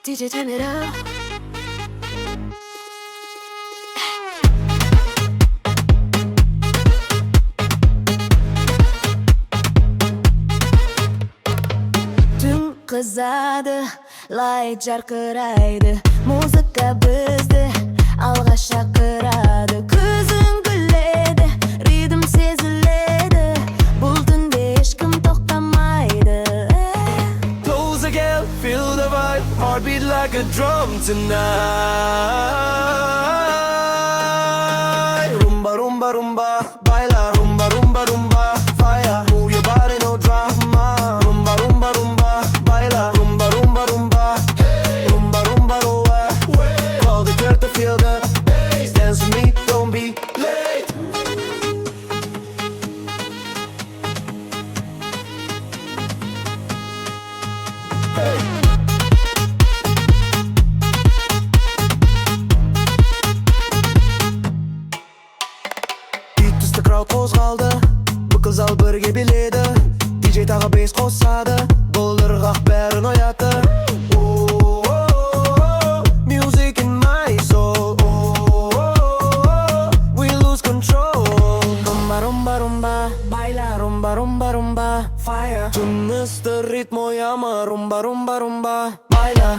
DJ turn it up. Түн қызады, лайт жарқырайды, музыка бізді алға шақырады. Көзің күледі, ритм сезіледі, бұл түнде ешкім тоқтамайды. Close again, feel the vibe, heartbeat like a drum tonight. Rumba rumba rumba, baila rumba rumba rumba, fire, move your body no drama. Rumba rumba rumba, baila rumba rumba rumba, rumba rumba rumba. Call the girl to feel the bass, dance with me, don't be late. Beat-түсті крауд қозғалды, бүкіл зал бірге биледі. DJ тағы бейс қосады, бұл ырғақ бәрін оятты. Music in my soul, we lose control. Rumba rumba rumba, baila rumba rumba rumba, fire. Түн ысты ритм ояма, rumba rumba rumba, baila.